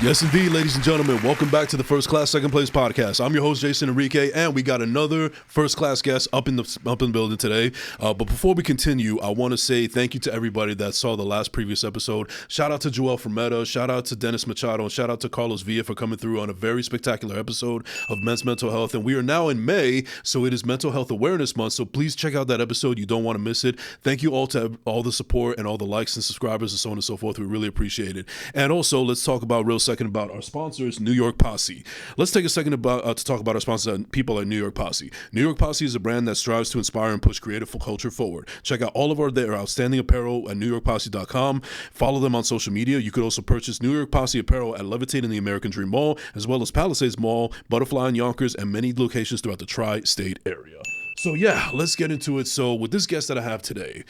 Yes, indeed, ladies and gentlemen. Welcome back to the First Class, Second Place podcast. I'm your host, Jason Enrique, and we got another first-class guest up in the building today. But before we continue, I want to say thank you to everybody that saw the last previous episode. Shout out to Joel Fermetta, shout out to Dennis Machado, and shout out to Carlos Villa for coming through on a very spectacular episode of Men's Mental Health. And we are now in May, so it is Mental Health Awareness Month. So please check out that episode. You don't want to miss it. Thank you all to all the support and all the likes and subscribers and so on and so forth. We really appreciate it. And also, let's talk about second about our sponsors, New York Posse. Let's take a second to talk about our sponsors, people at New York Posse. New York Posse is a brand that strives to inspire and push creative culture forward. Check out all of their outstanding apparel at NewYorkPosse.com. Follow them on social media. You could also purchase New York Posse apparel at Levitate in the American Dream Mall, as well as Palisades Mall, Butterfly in Yonkers, and many locations throughout the tri-state area. So yeah, let's get into it. So with this guest that I have today,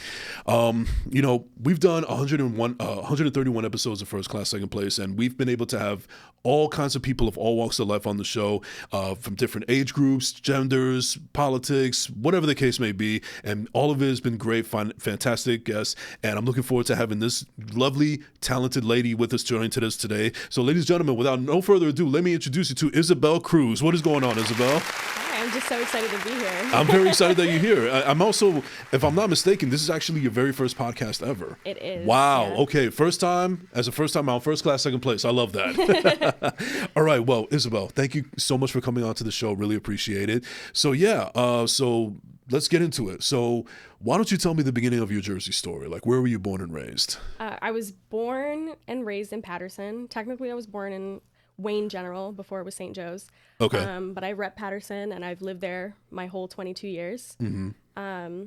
we've done 131 episodes of First Class, Second Place, and we've been able to have all kinds of people of all walks of life on the show, from different age groups, genders, politics, whatever the case may be, and all of it has been great, fantastic guests, and I'm looking forward to having this lovely, talented lady with us joining us today. So ladies and gentlemen, without no further ado, let me introduce you to Isabel Cruz. What is going on, Isabel? I'm just so excited to be here. I'm very excited that you're here. I'm also, if I'm not mistaken, this is actually your very first podcast ever. It is. Wow. Yeah. Okay. First time on First Class, Second Place. I love that. All right. Well, Isabel, thank you so much for coming on to the show. Really appreciate it. So yeah, so let's get into it. So why don't you tell me the beginning of your Jersey story? Like, where were you born and raised? I was born and raised in Paterson. Technically, I was born in Wayne General before it was St. Joe's. Okay. But I rep Paterson, and I've lived there my whole 22 years. Mm-hmm.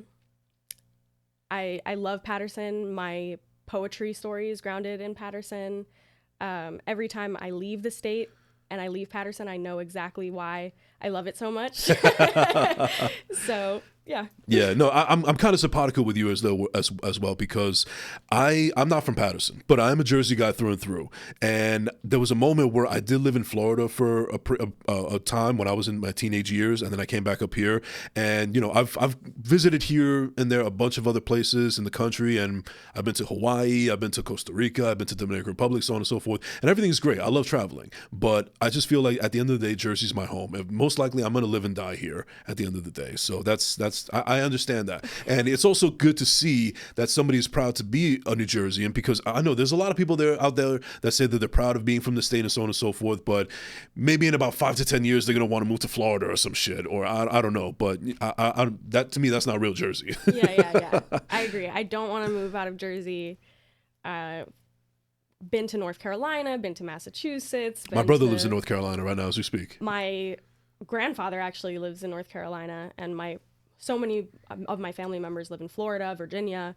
I love Paterson. My poetry story is grounded in Paterson. Every time I leave the state and I leave Paterson, I know exactly why I love it so much. So yeah. Yeah, no, I'm kind of simpatico with you as well, because I'm not from Paterson, but I'm a Jersey guy through and through. And there was a moment where I did live in Florida for a time when I was in my teenage years, and then I came back up here. And I've visited here and there a bunch of other places in the country, and I've been to Hawaii, I've been to Costa Rica, I've been to Dominican Republic, so on and so forth. And everything's great. I love traveling, but I just feel like at the end of the day, Jersey's my home. And most likely, I'm going to live and die here at the end of the day. So I understand that. And it's also good to see that somebody is proud to be a New Jerseyan, because I know there's a lot of people out there that say that they're proud of being from the state and so on and so forth, but maybe in about 5 to 10 years, they're going to want to move to Florida or some shit, or I don't know. But that to me, that's not real Jersey. Yeah. I agree. I don't want to move out of Jersey. Been to North Carolina, been to Massachusetts. My brother lives in North Carolina right now as we speak. My grandfather actually lives in North Carolina, and so many of my family members live in Florida, Virginia,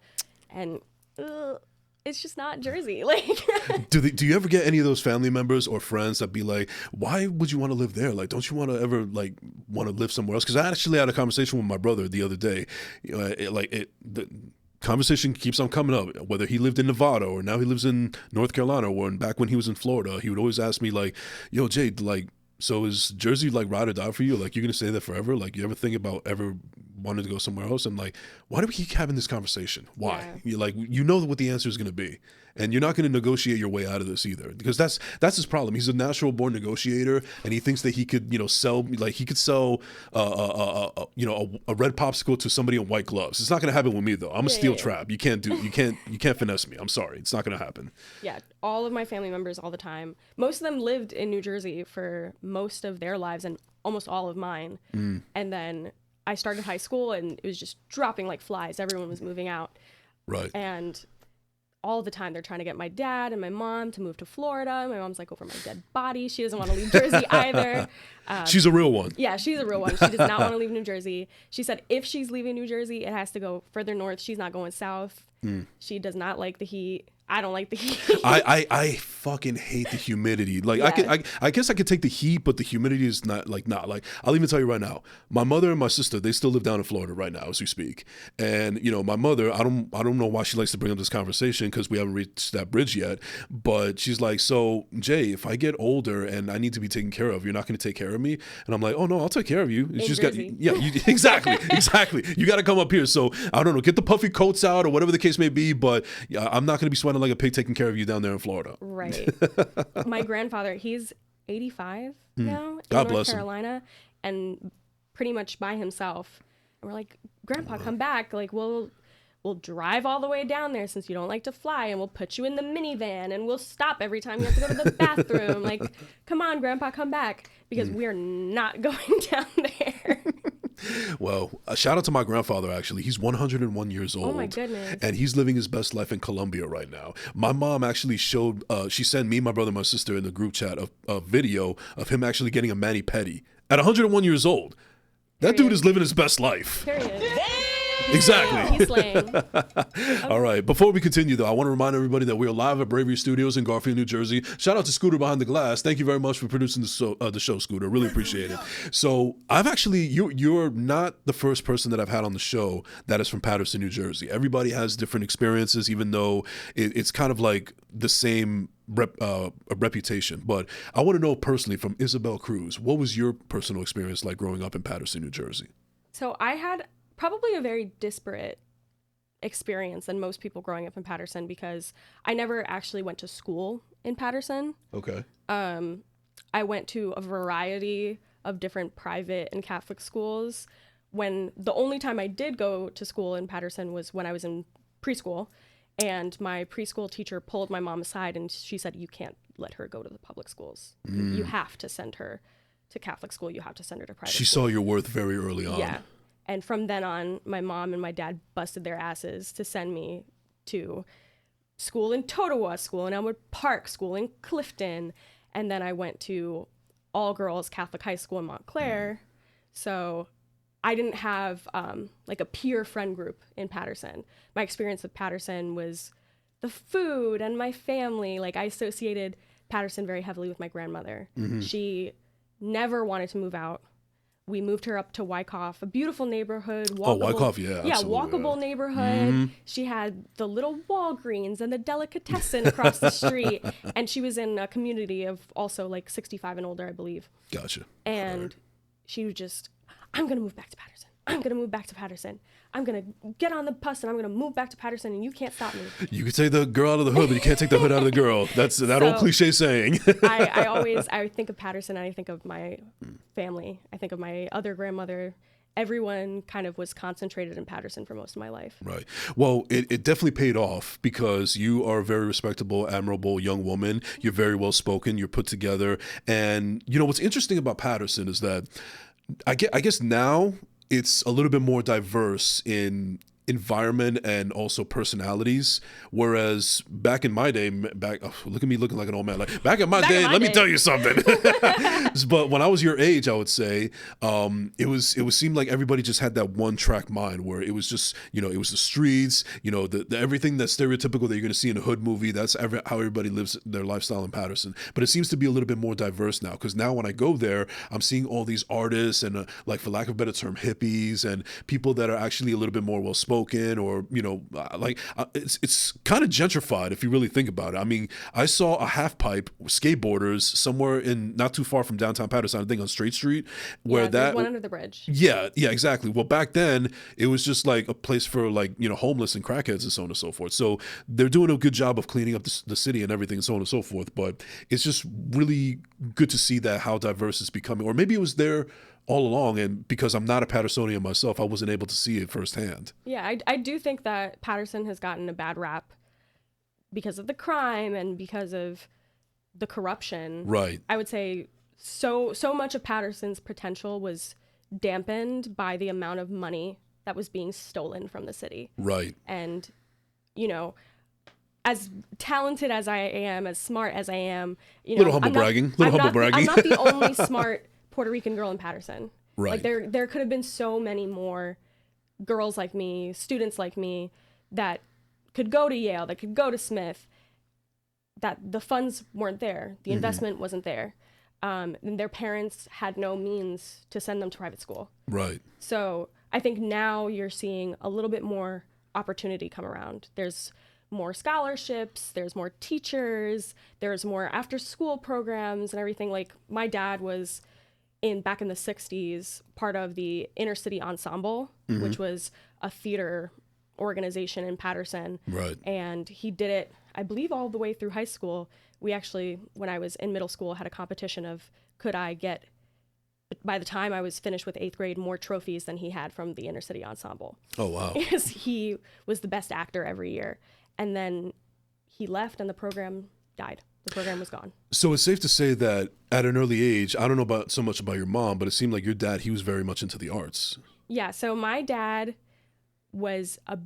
and it's just not Jersey. Like, do you ever get any of those family members or friends that be like, why would you want to live there? Like, don't you want to ever want to live somewhere else? Because I actually had a conversation with my brother the other day. The conversation keeps on coming up, whether he lived in Nevada or now he lives in North Carolina, or back when he was in Florida, he would always ask me like, yo, Jade, like, so is Jersey like ride or die for you? Like, you're going to stay there forever? Like, you ever think about ever wanting to go somewhere else? I'm like, why do we keep having this conversation? Why? Yeah. You're like, you know what the answer is going to be. And you're not going to negotiate your way out of this either, because that's his problem. He's a natural born negotiator, and he thinks that he could, sell a red popsicle to somebody in white gloves. It's not going to happen with me though. I'm a steel trap. You can't finesse me. I'm sorry. It's not going to happen. Yeah. All of my family members all the time. Most of them lived in New Jersey for most of their lives, and almost all of mine. And then I started high school, and it was just dropping like flies. Everyone was moving out. Right. And all the time they're trying to get my dad and my mom to move to Florida. My mom's like, over my dead body. She doesn't want to leave Jersey either. She's a real one. Yeah, she's a real one. She does not want to leave New Jersey. She said if she's leaving New Jersey, it has to go further north. She's not going south. She does not like the heat. I don't like the heat. I fucking hate the humidity. Like, yeah. I guess I could take the heat, but the humidity is not like. I'll even tell you right now, my mother and my sister, they still live down in Florida right now as we speak. And my mother, I don't know why she likes to bring up this conversation, because we haven't reached that bridge yet. But she's like, so Jay, if I get older and I need to be taken care of, you're not going to take care of me? And I'm like, oh no, I'll take care of you. It's just Jersey. Exactly. You got to come up here. So I don't know, get the puffy coats out or whatever the case may be. But I'm not going to be sweating sounded like a pig taking care of you down there in Florida. Right. My grandfather, he's 85 now God in North bless him. Carolina, and pretty much by himself. And we're like, Grandpa, come back. Like, we'll drive all the way down there since you don't like to fly, and we'll put you in the minivan, and we'll stop every time you have to go to the bathroom. Like, come on, Grandpa, come back, because we're not going down there. Well, a shout out to my grandfather, actually. He's 101 years old. Oh, my goodness. And he's living his best life in Colombia right now. My mom actually showed, she sent me, my brother, and my sister in the group chat a video of him actually getting a mani-pedi at 101 years old. That dude is living his best life. Period. Exactly. He's slaying. All right. Before we continue, though, I want to remind everybody that we are live at Bravery Studios in Garfield, New Jersey. Shout out to Scooter behind the glass. Thank you very much for producing the show, Scooter. Really appreciate it. So I've actually, you're not the first person that I've had on the show that is from Paterson, New Jersey. Everybody has different experiences, even though it's kind of like the same reputation. But I want to know personally from Isabel Cruz, what was your personal experience like growing up in Paterson, New Jersey? So I had probably a very disparate experience than most people growing up in Paterson, because I never actually went to school in Paterson. Okay. I went to a variety of different private and Catholic schools. When the only time I did go to school in Paterson was when I was in preschool, and my preschool teacher pulled my mom aside and she said, you can't let her go to the public schools. You have to send her to Catholic school. You have to send her to private school. She saw your worth very early on. Yeah. And from then on, my mom and my dad busted their asses to send me to school in Totowa, school in Elmwood Park, school in Clifton. And then I went to all-girls Catholic high school in Montclair. So I didn't have like a peer friend group in Paterson. My experience with Paterson was the food and my family. Like, I associated Paterson very heavily with my grandmother. She never wanted to move out. We moved her up to Wyckoff, a beautiful neighborhood. Walkable, Wyckoff, yeah. Yeah, walkable neighborhood. She had the little Walgreens and the delicatessen across the street. And she was in a community of also like 65 and older, I believe. Gotcha. And she was just, I'm going to move back to Paterson. I'm going to move back to Paterson. I'm going to get on the bus and I'm going to move back to Paterson, and you can't stop me. You can take the girl out of the hood, but you can't take the hood out of the girl. That's that old cliche saying. I think of Paterson and I think of my family. I think of my other grandmother. Everyone kind of was concentrated in Paterson for most of my life. Right. Well, it definitely paid off, because you are a very respectable, admirable young woman. You're very well spoken. You're put together. And, you know, what's interesting about Paterson is that I guess now it's a little bit more diverse in environment and also personalities, whereas back in my day, look at me looking like an old man. Like back in my day, let me tell you something. But when I was your age, I would say it was seemed like everybody just had that one track mind, where it was just, you know, it was the streets, you know, the everything that's stereotypical that you're going to see in a hood movie. That's how everybody lives their lifestyle in Paterson. But it seems to be a little bit more diverse now, because now when I go there, I'm seeing all these artists and like, for lack of a better term, hippies, and people that are actually a little bit more well spoken, or, you know, it's kind of gentrified if you really think about it. I mean, I saw a half pipe skateboarders somewhere in not too far from downtown Paterson, I think on Straight Street, where there's one under the bridge. Yeah, exactly. Well, back then it was just like a place for, like, you know, homeless and crackheads and so on and so forth. So they're doing a good job of cleaning up the city and everything and so on and so forth. But it's just really good to see that how diverse it's becoming. Or maybe it was there all along, and because I'm not a Patersonian myself, I wasn't able to see it firsthand. Yeah, I do think that Paterson has gotten a bad rap because of the crime and because of the corruption. Right. I would say so much of Paterson's potential was dampened by the amount of money that was being stolen from the city. Right. And, you know, as talented as I am, as smart as I am, you know, little humble bragging. I'm not the only smart Puerto Rican girl in Paterson. Right. Like there could have been so many more girls like me, students like me, that could go to Yale, that could go to Smith, that the funds weren't there. The investment wasn't there. And their parents had no means to send them to private school. Right. So I think now you're seeing a little bit more opportunity come around. There's more scholarships, there's more teachers, there's more after school programs and everything. Like, my dad was back in the 60s, part of the Inner City Ensemble, which was a theater organization in Paterson. Right. And he did it I believe all the way through high school. We actually, when I was in middle school, had a competition of could I get, by the time I was finished with 8th grade, more trophies than he had from the inner city ensemble. Oh, wow. Because he was the best actor every year. And then he left and the program died. The program was gone. So it's safe to say that at an early age, I don't know about so much about your mom, but it seemed like your dad, he was very much into the arts. Yeah, so my dad was a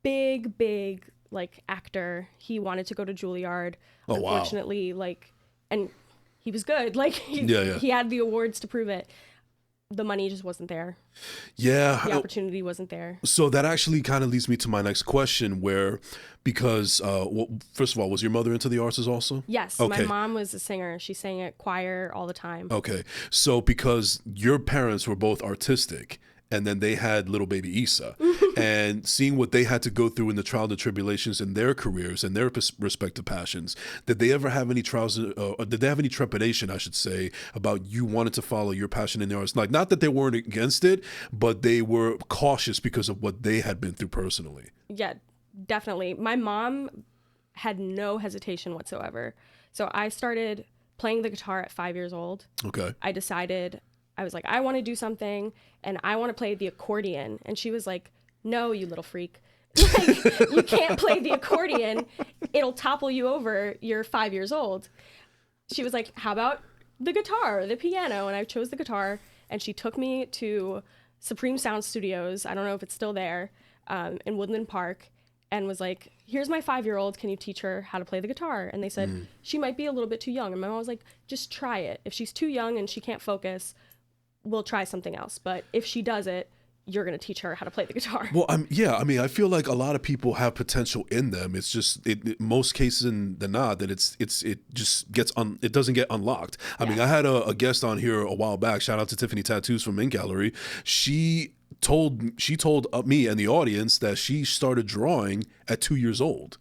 big like actor. He wanted to go to Juilliard. Oh, wow. Unfortunately, like, and he was good. Like he had the awards to prove it. The money just wasn't there. Yeah. The opportunity wasn't there. So that actually kind of leads me to my next question because first of all, was your mother into the arts as also? Yes. Okay. My mom was a singer. She sang at choir all the time. Okay. So because your parents were both artistic, and then they had little baby Issa, and seeing what they had to go through in the trials and tribulations in their careers and their respective passions, did they ever have any trials, or did they have any trepidation, I should say, about you wanting to follow your passion in the arts? Like, not that they weren't against it, but they were cautious because of what they had been through personally. Yeah, definitely. My mom had no hesitation whatsoever. So I started playing the guitar at 5 years old. Okay. I was like, I want to do something and I want to play the accordion. And she was like, no, you little freak. Like, you can't play the accordion. It'll topple you over. You're 5 years old. She was like, how about the guitar or the piano? And I chose the guitar, and she took me to Supreme Sound Studios. I don't know if it's still there, in Woodland Park, and was like, here's my 5-year-old. Can you teach her how to play the guitar? And they said, she might be a little bit too young. And my mom was like, just try it. If she's too young and she can't focus, we'll try something else. But if she does it, you're going to teach her how to play the guitar. Well, I mean, I feel like a lot of people have potential in them. It's just, most cases than not, that it just gets, it doesn't get unlocked. I mean, I had a guest on here a while back, shout out to Tiffany Tattoos from In Gallery. She told me and the audience that she started drawing at 2 years old.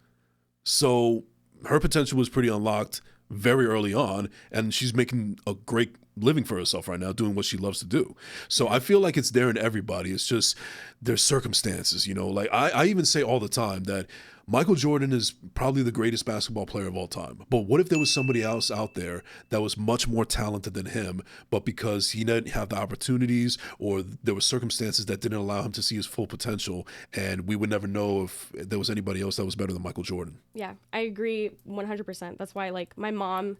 So her potential was pretty unlocked very early on, and she's making a great living for herself right now, doing what she loves to do. So I feel like it's there in everybody. It's just there's circumstances, you know. Like I even say all the time that Michael Jordan is probably the greatest basketball player of all time. But what if there was somebody else out there that was much more talented than him, but because he didn't have the opportunities or there were circumstances that didn't allow him to see his full potential, and we would never know if there was anybody else that was better than Michael Jordan. Yeah, I agree 100%. That's why, like, my mom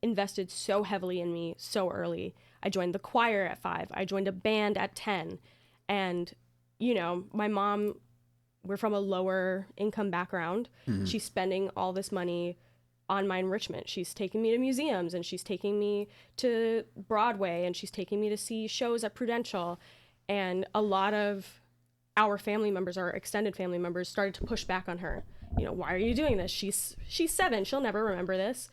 invested so heavily in me so early. I joined the choir at 5. I joined a band at 10. And, you know, my mom, we're from a lower income background. Mm-hmm. She's spending all this money on my enrichment. She's taking me to museums, and she's taking me to Broadway, and she's taking me to see shows at Prudential. And a lot of our family members, our extended family members, started to push back on her. You know, why are you doing this? She's 7. She'll never remember this.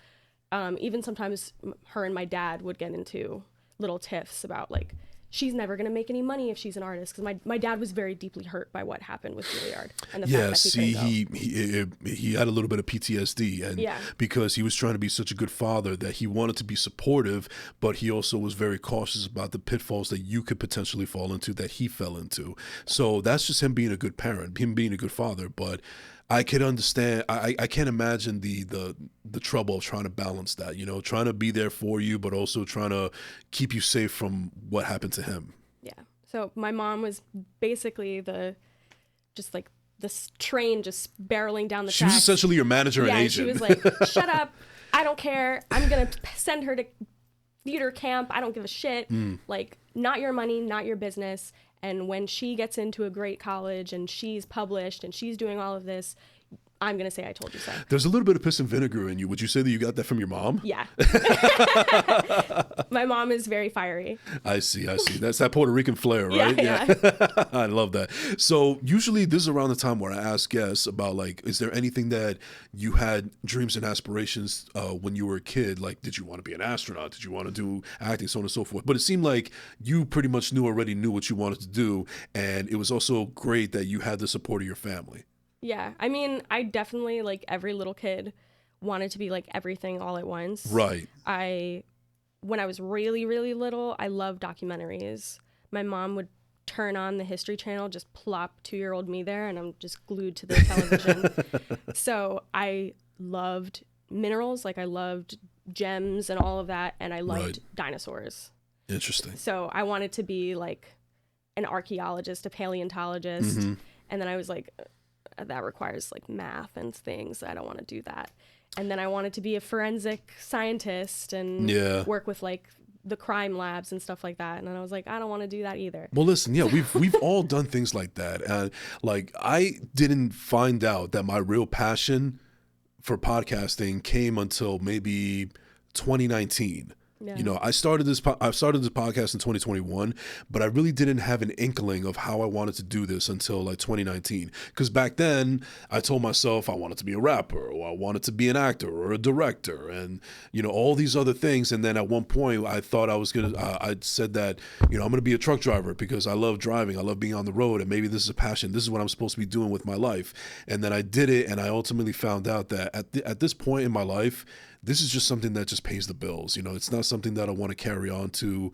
Even sometimes her and my dad would get into little tiffs about, like, she's never going to make any money if she's an artist. Because my dad was very deeply hurt by what happened with Juilliard. And the fact that he had a little bit of PTSD. And because he was trying to be such a good father that he wanted to be supportive, but he also was very cautious about the pitfalls that you could potentially fall into, that he fell into. So that's just him being a good parent, him being a good father. But I can understand. I can't imagine the trouble of trying to balance that, you know, trying to be there for you, but also trying to keep you safe from what happened to him. Yeah. So my mom was basically this train just barreling down the tracks. She was essentially your manager and agent. She was like, shut up. I don't care. I'm going to send her to theater camp. I don't give a shit. Like, not your money, not your business. And when she gets into a great college and she's published and she's doing all of this, I'm going to say I told you so. There's a little bit of piss and vinegar in you. Would you say that you got that from your mom? Yeah. My mom is very fiery. I see. That's that Puerto Rican flair, right? Yeah. I love that. So usually this is around the time where I ask guests about, like, is there anything that you had dreams and aspirations when you were a kid? Like, did you want to be an astronaut? Did you want to do acting, so on and so forth? But it seemed like you pretty much already knew what you wanted to do. And it was also great that you had the support of your family. Yeah, I mean, I definitely, like every little kid, wanted to be like everything all at once. Right. When I was really, really little, I loved documentaries. My mom would turn on the History Channel, just plop 2-year-old me there, and I'm just glued to the television. So I loved minerals. Like I loved gems and all of that. And I loved dinosaurs. Interesting. So I wanted to be like an archaeologist, a paleontologist. Mm-hmm. And then I was like, that requires like math and things. I don't want to do that. And then I wanted to be a forensic scientist and work with like the crime labs and stuff like that. And then I was like, I don't want to do that either. Well, listen, yeah, we've all done things like that. And like, I didn't find out that my real passion for podcasting came until maybe 2019. Yeah. You know, I started this podcast in 2021, but I really didn't have an inkling of how I wanted to do this until like 2019. Because back then, I told myself I wanted to be a rapper, or I wanted to be an actor, or a director, and you know all these other things. And then at one point, I thought I was gonna. I said that I'm gonna be a truck driver because I love driving, I love being on the road, and maybe this is a passion. This is what I'm supposed to be doing with my life. And then I did it, and I ultimately found out that at this point in my life, this is just something that just pays the bills. You know, it's not something that I want to carry on to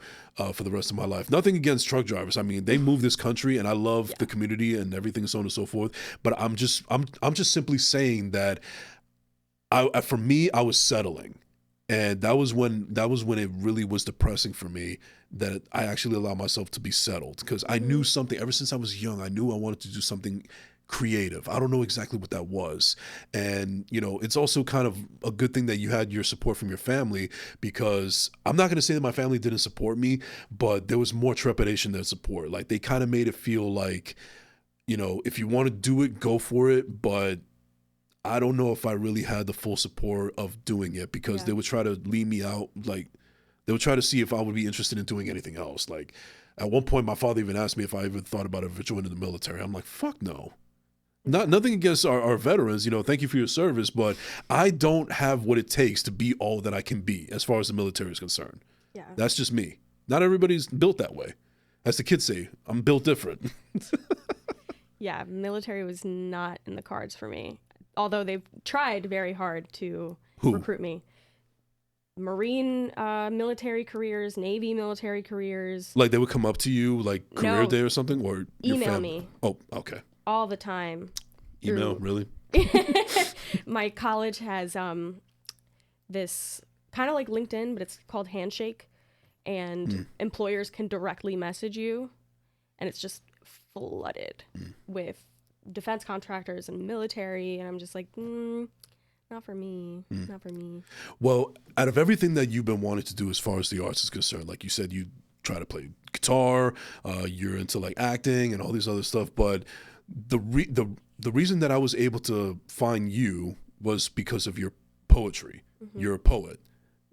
for the rest of my life. Nothing against truck drivers. I mean, they move this country, and I love the community and everything, so on and so forth. But I'm just simply saying that for me, I was settling, and that was when it really was depressing for me that I actually allowed myself to be settled, because I knew something ever since I was young. I knew I wanted to do something creative. I don't know exactly what that was. And, it's also kind of a good thing that you had your support from your family, because I'm not going to say that my family didn't support me, but there was more trepidation than support. Like they kind of made it feel like, if you want to do it, go for it. But I don't know if I really had the full support of doing it, because they would try to leave me out. Like they would try to see if I would be interested in doing anything else. Like at one point, my father even asked me if I even thought about ever joining the military. I'm like, fuck no. Nothing against our veterans, thank you for your service, but I don't have what it takes to be all that I can be as far as the military is concerned. Yeah. That's just me. Not everybody's built that way. As the kids say, I'm built different. Yeah, military was not in the cards for me. Although they've tried very hard to recruit me. Marine military careers, Navy military careers. Like they would come up to you like career day or something, or your email family? me. Oh, okay. All the time. Email, really? My college has this kind of like LinkedIn, but it's called Handshake, and employers can directly message you, and it's just flooded with defense contractors and military, and I'm just like, not for me, not for me. Well, out of everything that you've been wanting to do as far as the arts is concerned, like you said, you try to play guitar, you're into like acting and all these other stuff, but the reason that I was able to find you was because of your poetry. You're a poet.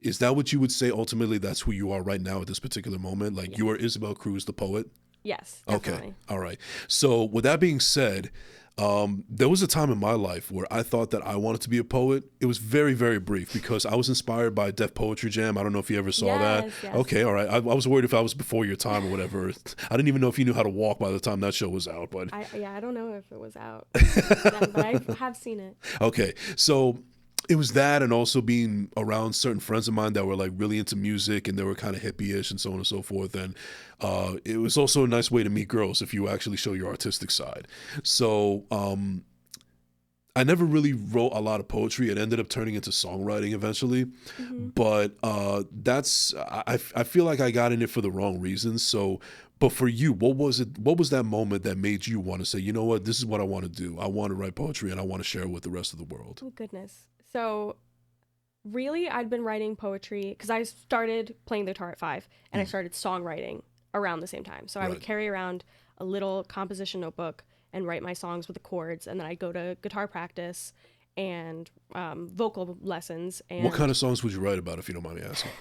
Is that what you would say ultimately that's who you are right now at this particular moment? Like you are Isabel Cruz, the poet? Yes, definitely. Okay. All right. So with that being said, there was a time in my life where I thought that I wanted to be a poet. It was very, very brief because I was inspired by Def Poetry Jam. I don't know if you ever saw that. Yes. Okay, all right. I was worried if I was before your time or whatever. I didn't even know if you knew how to walk by the time that show was out. But I don't know if it was out, but I have seen it. Okay, so it was that, and also being around certain friends of mine that were like really into music and they were kind of hippie-ish and so on and so forth. And it was also a nice way to meet girls if you actually show your artistic side. So I never really wrote a lot of poetry. It ended up turning into songwriting eventually. But I feel like I got in it for the wrong reasons. So, but for you, what was that moment that made you want to say, you know what, this is what I want to do. I want to write poetry and I want to share it with the rest of the world. Oh, goodness. So really, I'd been writing poetry because I started playing the guitar at 5 and I started songwriting around the same time. So I would carry around a little composition notebook and write my songs with the chords. And then I'd go to guitar practice and vocal lessons. And what kind of songs would you write about, if you don't mind me asking?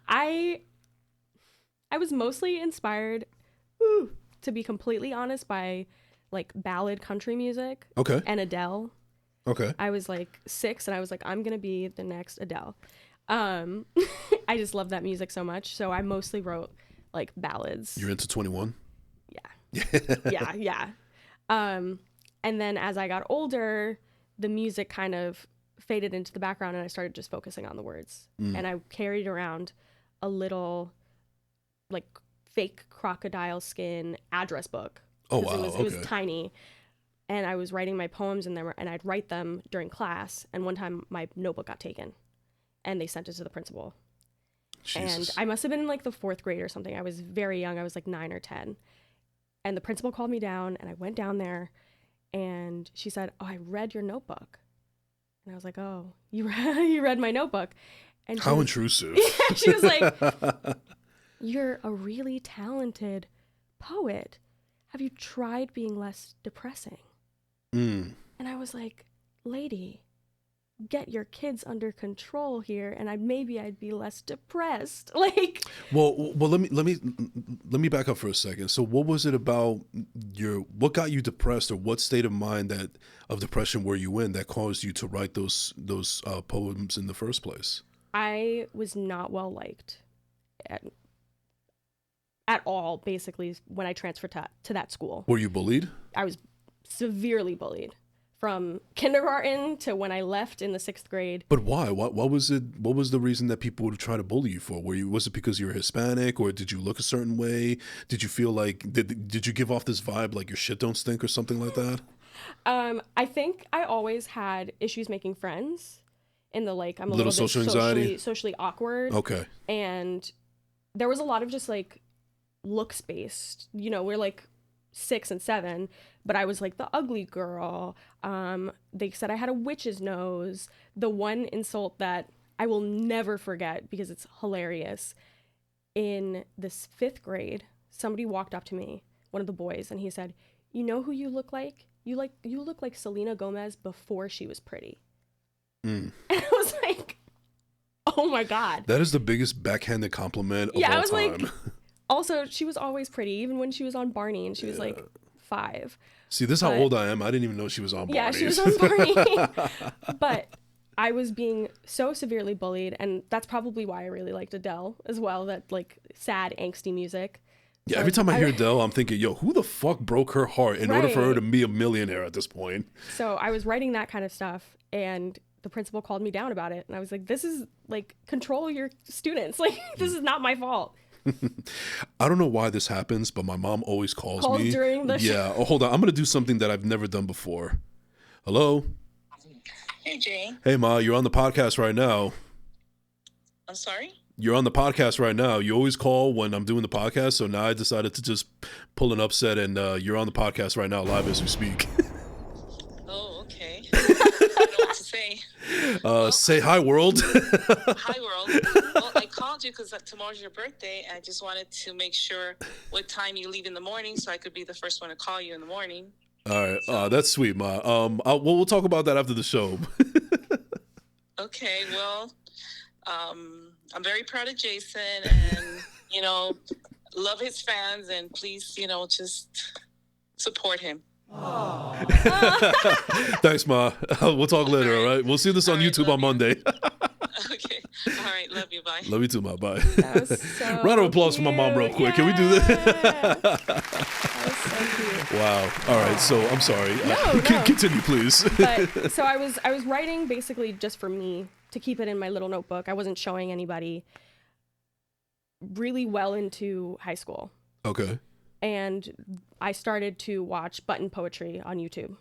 I was mostly inspired, to be completely honest, by like ballad country music. Okay. And Adele. Okay. I was like 6 and I was like, I'm going to be the next Adele. I just love that music so much. So I mostly wrote like ballads. You're into 21? Yeah. Yeah. And then as I got older, the music kind of faded into the background and I started just focusing on the words. And I carried around a little like fake crocodile skin address book. Oh, wow. It was tiny. and I was writing my poems in there, and I'd write them during class. And one time my notebook got taken and they sent it to the principal. Jesus. And I must have been in like the 4th grade or something. I was very young. I was like 9 or 10. And the principal called me down, and I went down there, and she said, "Oh, I read your notebook." And I was like, "Oh, you read my notebook?" And How intrusive. yeah, she was like, "You're a really talented poet. Have you tried being less depressing?" And I was like, "Lady, get your kids under control here, and maybe I'd be less depressed." Like, well, let me back up for a second. So, what was it about what got you depressed, or what state of mind of depression were you in that caused you to write those poems in the first place? I was not well liked at all, basically, when I transferred to that school. Were you bullied? I was severely bullied from kindergarten to when I left in the 6th grade. But why? What was it? What was the reason that people would try to bully you for? Was it because you were Hispanic, or did you look a certain way? Did you feel like did you give off this vibe like your shit don't stink or something like that? I think I always had issues making friends. In the like, I'm a little little social bit anxiety? socially awkward. Okay. And there was a lot of just like looks based. You know, we're like 6 and 7, but I was like the ugly girl. They said I had a witch's nose. The one insult that I will never forget because it's hilarious. In this 5th grade, somebody walked up to me, one of the boys, and he said, "You know who you look like? You look like Selena Gomez before she was pretty." And I was like, "Oh my God." That is the biggest backhanded compliment of all I was time. like, also, she was always pretty, even when she was on Barney, and she was like 5. See, this is how old I am. I didn't even know she was on Barney. Yeah, she was on Barney. But I was being so severely bullied, and that's probably why I really liked Adele as well, that like sad, angsty music. Yeah, every time I hear Adele, I'm thinking, yo, who the fuck broke her heart in order for her to be a millionaire at this point? So I was writing that kind of stuff, and the principal called me down about it. And I was like, this is like, control your students. Like, this is not my fault. I don't know why this happens, but my mom always calls me. During the yeah. Oh, hold on. I'm going to do something that I've never done before. Hello? Hey, Jay. Hey, Ma, you're on the podcast right now. I'm sorry? You're on the podcast right now. You always call when I'm doing the podcast, so now I decided to just pull an upset, and you're on the podcast right now, live as we speak. Oh, okay. I don't know what to say. Say hi, world. Hi, world. Well, I called you because tomorrow's your birthday, and I just wanted to make sure what time you leave in the morning so I could be the first one to call you in the morning. All right. That's sweet, Ma. We'll talk about that after the show. Okay, well, I'm very proud of Jason, and, love his fans, and please, just support him. Thanks, Ma. We'll talk later, all right? We'll see this on YouTube on Monday. Okay. All right. Love you. Bye. Love you too, Ma. Bye. That was so Round of applause for my mom real quick. Can we do that? That was so cute. Wow. All right. So I'm sorry. No. Continue, please. But so I was writing basically just for me to keep it in my little notebook. I wasn't showing anybody. Really well into high school. Okay. And I started to watch button poetry on YouTube.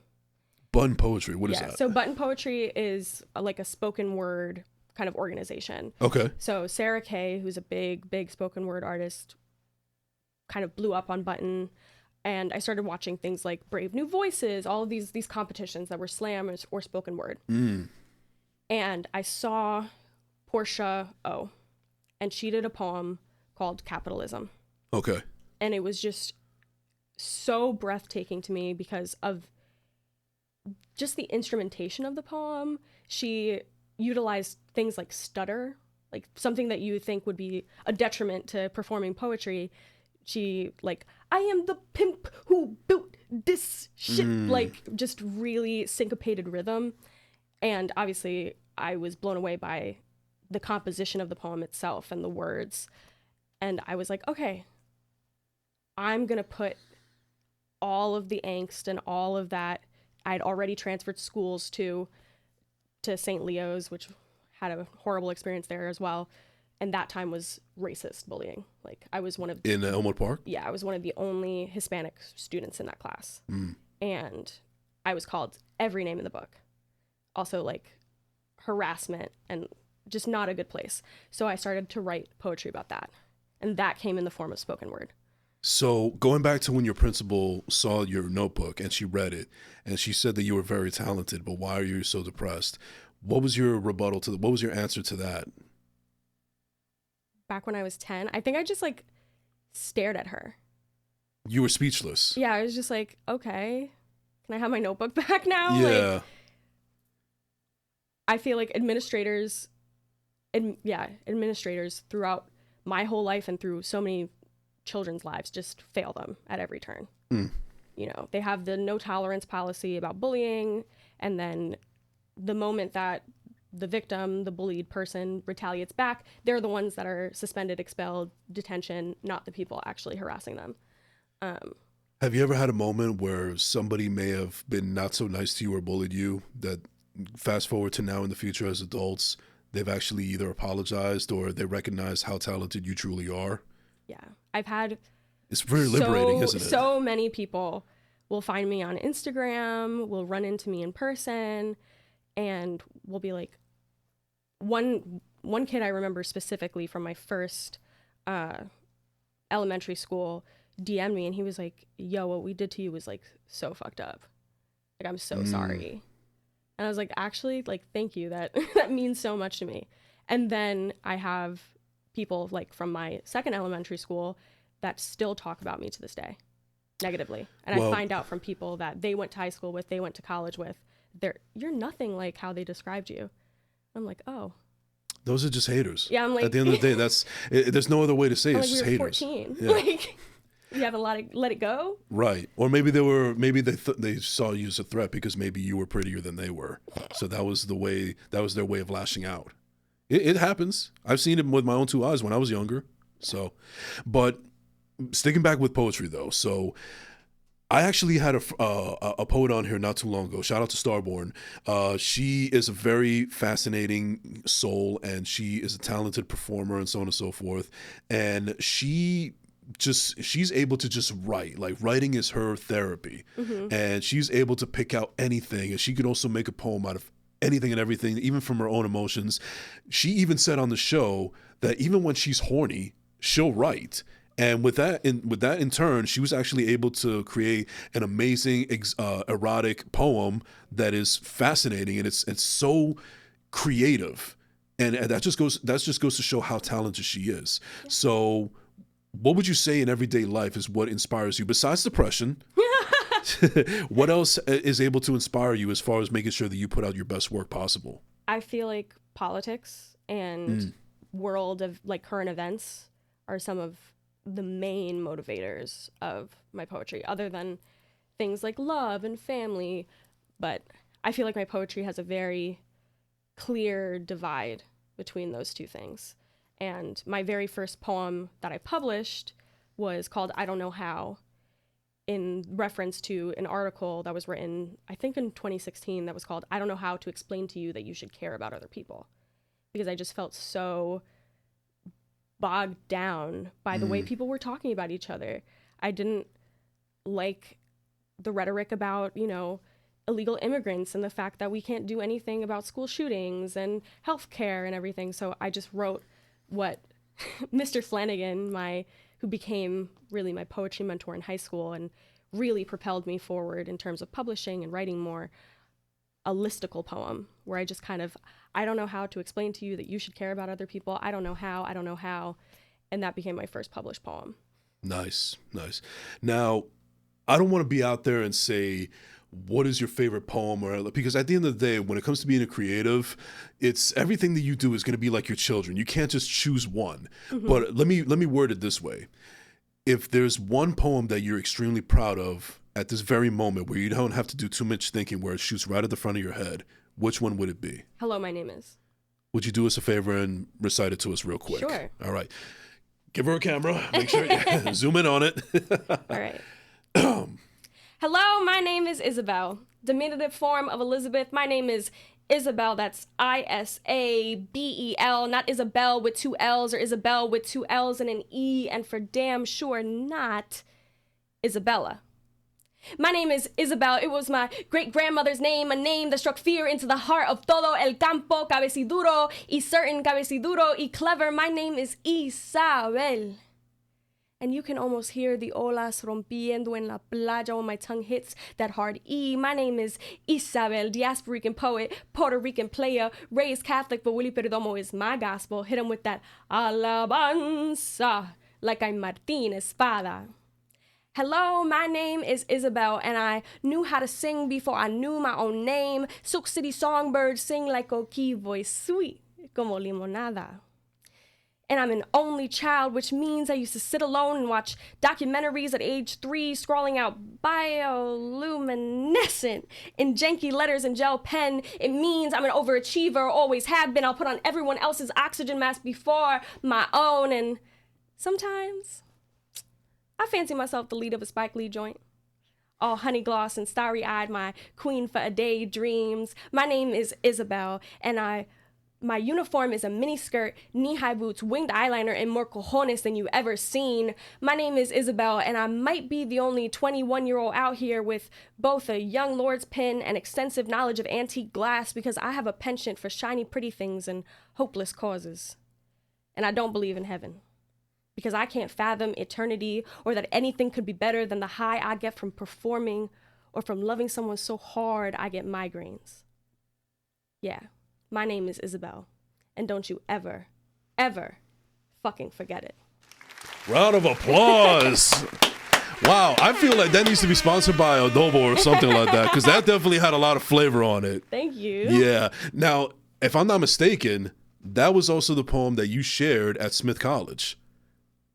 Button poetry. What is that? So button poetry is like a spoken word kind of organization. Okay. So Sarah Kay, who's a big spoken word artist, kind of blew up on Button. And I started watching things like Brave New Voices, all of these competitions that were slam or spoken word. And I saw Portia O, and she did a poem called Capitalism. Okay. And it was just so breathtaking to me because of just the instrumentation of the poem. She utilized things like stutter, like something that you think would be a detriment to performing poetry. She like, "I am the pimp who built this shit," like just really syncopated rhythm. And obviously I was blown away by the composition of the poem itself and the words. And I was like, okay, I'm going to put all of the angst and all of that. I'd already transferred schools to St. Leo's, which had a horrible experience there as well. And that time was racist bullying. Like I was one of in Elmwood Park. Yeah, I was one of the only Hispanic students in that class. And I was called every name in the book. Also, like, harassment and just not a good place. So I started to write poetry about that. And that came in the form of spoken word. So going back to when your principal saw your notebook and she read it and she said that you were very talented, but why are you so depressed? What was your rebuttal to what was your answer to that? Back when I was 10, I think I just like stared at her. You were speechless. Yeah, I was just like, okay, can I have my notebook back now? Yeah. Like, I feel like administrators throughout my whole life and through so many children's lives just fail them at every turn. You know, they have the no tolerance policy about bullying, and then the moment that the victim, the bullied person, retaliates back, they're the ones that are suspended, expelled, detention, not the people actually harassing them. Have you ever had a moment where somebody may have been not so nice to you or bullied you that fast forward to now in the future as adults, they've actually either apologized or they recognize how talented you truly are? Yeah. I've had It's very liberating, isn't it? So many people will find me on Instagram, will run into me in person, and will be like, one kid I remember specifically from my first elementary school DM'd me, and he was like, yo, what we did to you was like so fucked up. Like, I'm so sorry. And I was like, actually, like, thank you. That means so much to me. And then I have people like from my second elementary school that still talk about me to this day negatively. And I find out from people that they went to high school with, they went to college with, you're nothing like how they described you. I'm like, oh. Those are just haters. Yeah, I'm like, at the end of the day, there's no other way to say it. It's like, just we were haters. 14. Yeah. Like, you have a lot of let it go. Right. Or maybe they saw you as a threat because maybe you were prettier than they were. So that was their way of lashing out. It happens. I've seen it with my own two eyes when I was younger. So, but sticking back with poetry though. So I actually had a poet on here not too long ago. Shout out to Starborn. She is a very fascinating soul, and she is a talented performer and so on and so forth. And she's able to just write. Like, writing is her therapy. And she's able to pick out anything, and she could also make a poem out of anything and everything, even from her own emotions. She even said on the show that even when she's horny, she'll write. And with that in turn, she was actually able to create an amazing erotic poem that is fascinating, and it's so creative, and that just goes to show how talented she is. So what would you say in everyday life is what inspires you besides depression? What else is able to inspire you as far as making sure that you put out your best work possible? I feel like politics and world of like current events are some of the main motivators of my poetry, other than things like love and family. But I feel like my poetry has a very clear divide between those two things. And my very first poem that I published was called I Don't Know How, in reference to an article that was written, I think in 2016, that was called I Don't Know How to Explain to You That You Should Care About Other People. Because I just felt so bogged down by the way people were talking about each other. I didn't like the rhetoric about, illegal immigrants and the fact that we can't do anything about school shootings and healthcare and everything. So I just wrote what Mr. Flanagan, who became really my poetry mentor in high school and really propelled me forward in terms of publishing and writing more, a listicle poem where I just kind of, I don't know how to explain to you that you should care about other people. I don't know how. And that became my first published poem. Nice. Now, I don't want to be out there and say, what is your favorite poem? Because at the end of the day, when it comes to being a creative, it's everything that you do is going to be like your children. You can't just choose one. But let me word it this way. If there's one poem that you're extremely proud of at this very moment where you don't have to do too much thinking, where it shoots right at the front of your head, which one would it be? Hello, my name is. Would you do us a favor and recite it to us real quick? Sure. All right. Give her a camera. Make sure you zoom in on it. All right. Hello, my name is Isabel. Diminutive form of Elizabeth. My name is Isabel. That's Isabel, not Isabel with two L's or Isabel with two L's and an E, and for damn sure not Isabella. My name is Isabel. It was my great-grandmother's name, a name that struck fear into the heart of todo el campo, cabeciduro, y certain cabeciduro, y clever. My name is Isabel. And you can almost hear the olas rompiendo en la playa when my tongue hits that hard E. My name is Isabel, diasporican poet, Puerto Rican player, raised Catholic, but Willie Perdomo is my gospel. Hit him with that alabanza, like I'm Martín Espada. Hello, my name is Isabel, and I knew how to sing before I knew my own name. Silk City songbirds sing like Oki voice sweet, como limonada. And I'm an only child, which means I used to sit alone and watch documentaries at age 3, scrawling out bioluminescent in janky letters and gel pen. It means I'm an overachiever, always have been. I'll put on everyone else's oxygen mask before my own. And sometimes I fancy myself the lead of a Spike Lee joint. All honey gloss and starry-eyed, my queen for a day dreams. My name is Isabel, and my uniform is a mini skirt, knee-high boots, winged eyeliner, and more cojones than you've ever seen. My name is Isabel, and I might be the only 21-year-old out here with both a young lord's pin and extensive knowledge of antique glass, because I have a penchant for shiny pretty things and hopeless causes. And I don't believe in heaven, because I can't fathom eternity or that anything could be better than the high I get from performing or from loving someone so hard I get migraines. Yeah. My name is Isabel, and don't you ever, ever fucking forget it. Round of applause. Wow, I feel like that needs to be sponsored by Adobo or something like that, because that definitely had a lot of flavor on it. Thank you. Yeah. Now, if I'm not mistaken, that was also the poem that you shared at Smith College.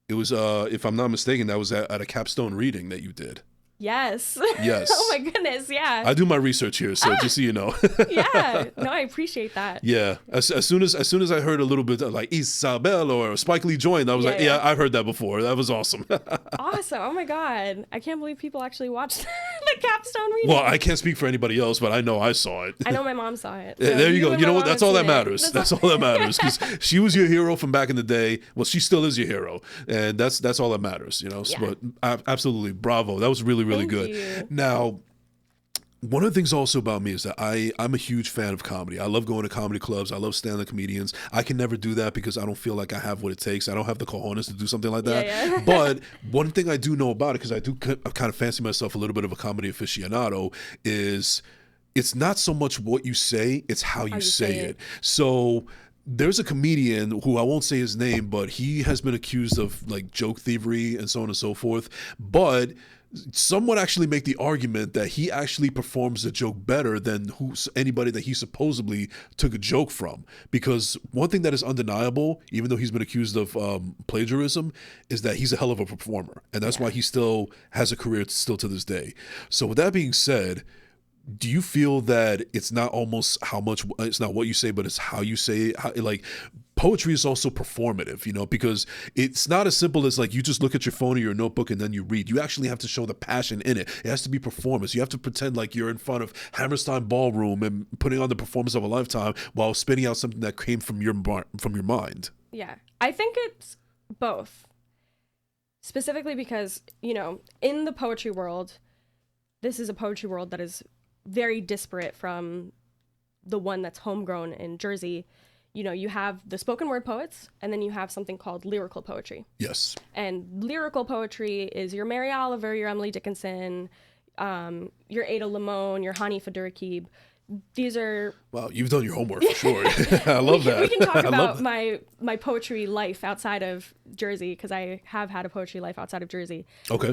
It was, if I'm not mistaken, that was at a capstone reading that you did. Yes. Yes. Oh my goodness, yeah. I do my research here, so just so you know. Yeah. No, I appreciate that. Yeah. As soon as I heard a little bit of like Isabel or Spike Lee joined, I was yeah, I've heard that before. That was awesome. Awesome. Oh my God. I can't believe people actually watched the capstone reading. Well, I can't speak for anybody else, but I know I saw it. I know my mom saw it. So there you go. You know what? That's all that matters. That's all that matters, because she was your hero from back in the day. Well, she still is your hero, and that's all that matters, you know. Yeah. But absolutely, bravo. That was really Thank good. You. Now, one of the things also about me is that I'm a huge fan of comedy. I love going to comedy clubs. I love stand-up comedians. I can never do that because I don't feel like I have what it takes. I don't have the cojones to do something like that. Yeah. But one thing I do know about it, because I do kind of fancy myself a little bit of a comedy aficionado, is it's not so much what you say, it's how you say it. So there's a comedian who I won't say his name, but he has been accused of like joke thievery and so on and so forth. But some would actually make the argument that he actually performs the joke better than anybody that he supposedly took a joke from. Because one thing that is undeniable, even though he's been accused of plagiarism, is that he's a hell of a performer. And that's why he still has a career still to this day. So with that being said, do you feel that it's not it's not what you say, but it's how you say it? Like, poetry is also performative, you know, because it's not as simple as like you just look at your phone or your notebook and then you read. You actually have to show the passion in it. It has to be performance. You have to pretend like you're in front of Hammerstein Ballroom and putting on the performance of a lifetime while spitting out something that came from your mind. Yeah, I think it's both. Specifically because, you know, in the poetry world, this is a poetry world that is very disparate from the one that's homegrown in Jersey. You know, you have the spoken word poets, and then you have something called lyrical poetry. Yes. And lyrical poetry is your Mary Oliver, your Emily Dickinson, your Ada Limon, your Hani Faduraqib. These are... Wow, you've done your homework for sure. I love that. We can talk about my poetry life outside of Jersey, because I have had a poetry life outside of Jersey. Okay.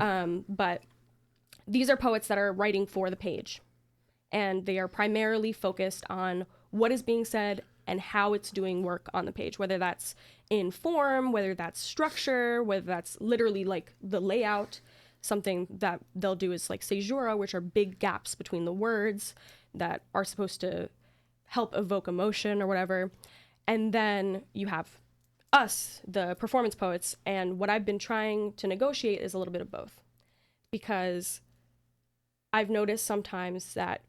But these are poets that are writing for the page. And they are primarily focused on what is being said and how it's doing work on the page, whether that's in form, whether that's structure, whether that's literally like the layout. Something that they'll do is like caesura, which are big gaps between the words that are supposed to help evoke emotion or whatever. And then you have us, the performance poets, and what I've been trying to negotiate is a little bit of both. Because I've noticed sometimes that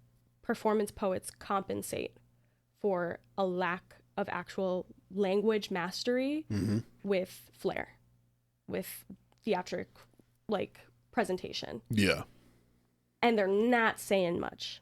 performance poets compensate for a lack of actual language mastery with flair, with theatric like presentation. Yeah. and they're not saying much.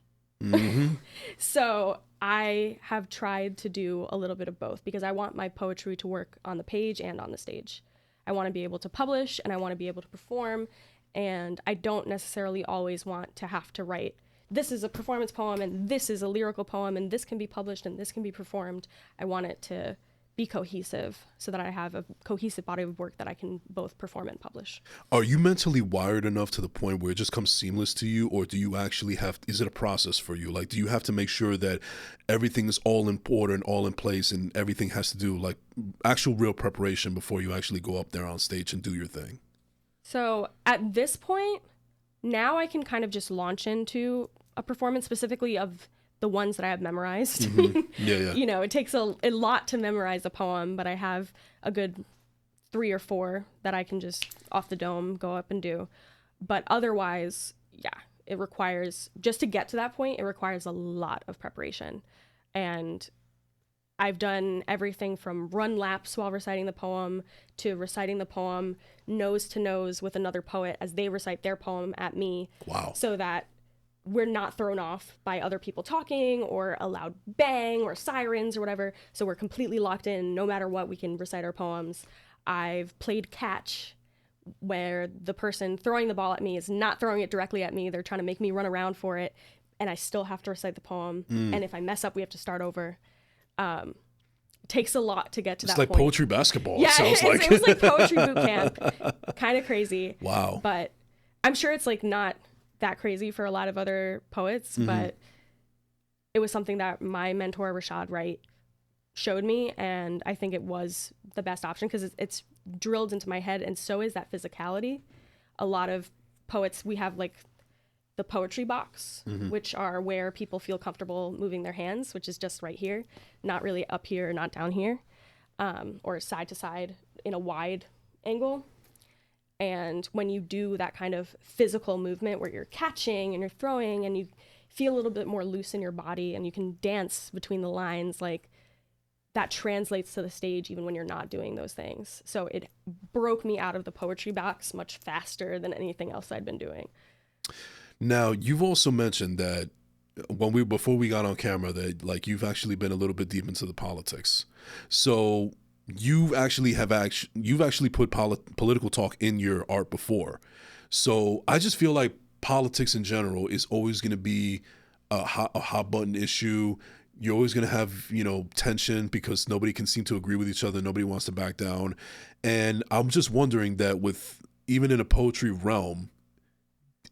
So I have tried to do a little bit of both because I want my poetry to work on the page and on the stage. I want to be able to publish and I want to be able to perform, and I don't necessarily always want to have to write, this is a performance poem and this is a lyrical poem and this can be published and this can be performed. I want it to be cohesive so that I have a cohesive body of work that I can both perform and publish. Are you mentally wired enough to the point where it just comes seamless to you, or do you actually have, is it a process for you? Like, do you have to make sure that everything is all in order and all in place and everything has to do like actual real preparation before you actually go up there on stage and do your thing? So at this point, now I can kind of just launch into a performance specifically of the ones that I have memorized. Yeah. You know, it takes a lot to memorize a poem, but I have a good 3 or 4 that I can just off the dome go up and do. But otherwise, yeah, it requires, just to get to that point, it requires a lot of preparation. And I've done everything from run laps while reciting the poem to reciting the poem nose to nose with another poet as they recite their poem at me. Wow. So that we're not thrown off by other people talking or a loud bang or sirens or whatever. So we're completely locked in. No matter what, we can recite our poems. I've played catch where the person throwing the ball at me is not throwing it directly at me. They're trying to make me run around for it. And I still have to recite the poem. And if I mess up, we have to start over. It takes a lot to get to that point. It's like poetry basketball. Yeah, it sounds like. It was like poetry boot camp. Kind of crazy. Wow. But I'm sure it's like not that crazy for a lot of other poets, but it was something that my mentor Rashad Wright showed me, and I think it was the best option because it's drilled into my head, and so is that physicality. A lot of poets, we have like the poetry box, which are where people feel comfortable moving their hands, which is just right here, not really up here, not down here, or side to side in a wide angle. And when you do that kind of physical movement where you're catching and you're throwing and you feel a little bit more loose in your body and you can dance between the lines, like that translates to the stage even when you're not doing those things. So it broke me out of the poetry box much faster than anything else I'd been doing. Now, you've also mentioned that before we got on camera that like you've actually been a little bit deep into the politics. So you've actually put political talk in your art before. So I just feel like politics in general is always going to be a hot button issue. You're always going to have, tension because nobody can seem to agree with each other. Nobody wants to back down. And I'm just wondering that even in a poetry realm,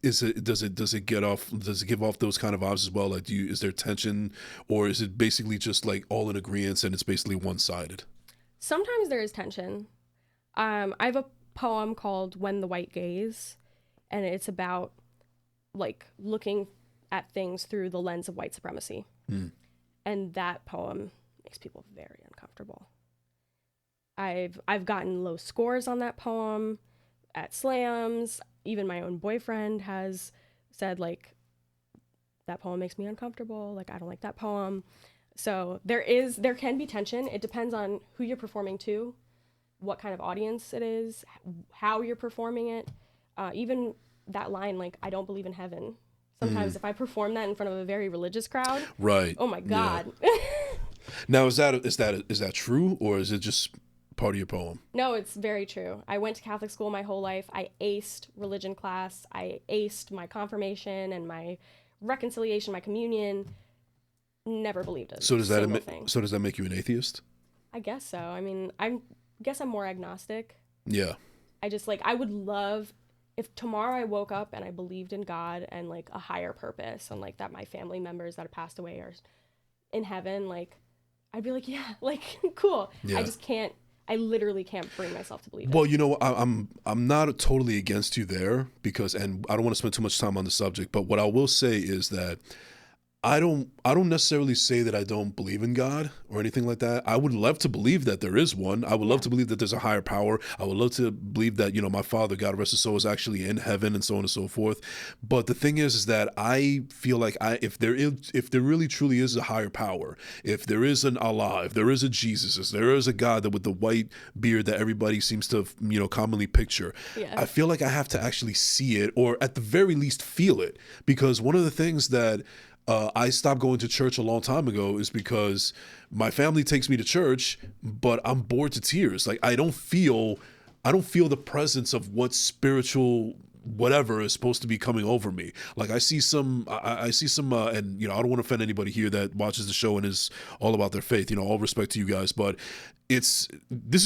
does it give off those kind of vibes as well? Like, is there tension, or is it basically just like all in agreement and it's basically one-sided? Sometimes there is tension. I have a poem called When the White Gaze, and it's about like looking at things through the lens of white supremacy. And that poem makes people very uncomfortable. I've gotten low scores on that poem at slams. Even my own boyfriend has said like, that poem makes me uncomfortable. Like, I don't like that poem. So there can be tension. It depends on who you're performing to, what kind of audience it is, how you're performing it. Even that line, like, I don't believe in heaven. Sometimes if I perform that in front of a very religious crowd, right? Oh my God. Yeah. Now, is that true, or is it just part of your poem? No, it's very true. I went to Catholic school my whole life. I aced religion class. I aced my confirmation and my reconciliation, my communion. Never believed it. So does that make you an atheist? I guess so. I mean, I guess I'm more agnostic. Yeah. I would love if tomorrow I woke up and I believed in God and like a higher purpose and like that my family members that have passed away are in heaven, like I'd be like, yeah, like cool. Yeah. I literally can't bring myself to believe it. Well, I'm not totally against you there and I don't want to spend too much time on the subject, but what I will say is that I don't necessarily say that I don't believe in God or anything like that. I would love to believe that there is one. I would love to believe that there's a higher power. I would love to believe that, my Father, God rest his soul, is actually in heaven and so on and so forth. But the thing is that I feel like if there really truly is a higher power, if there is an Allah, if there is a Jesus, if there is a God that with the white beard that everybody seems to, commonly picture, I feel like I have to actually see it, or at the very least feel it. Because one of the things that I stopped going to church a long time ago is because my family takes me to church, but I'm bored to tears. Like I don't feel the presence of what spiritual whatever is supposed to be coming over me. Like I see some, and I don't want to offend anybody here that watches the show and is all about their faith. All respect to you guys, but this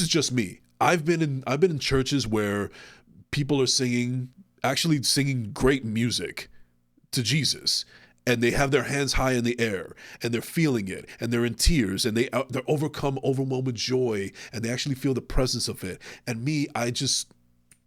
is just me. I've been in churches where people are actually singing great music to Jesus. And they have their hands high in the air, and they're feeling it, and they're in tears, and they're overwhelmed with joy, and they actually feel the presence of it. And me, I just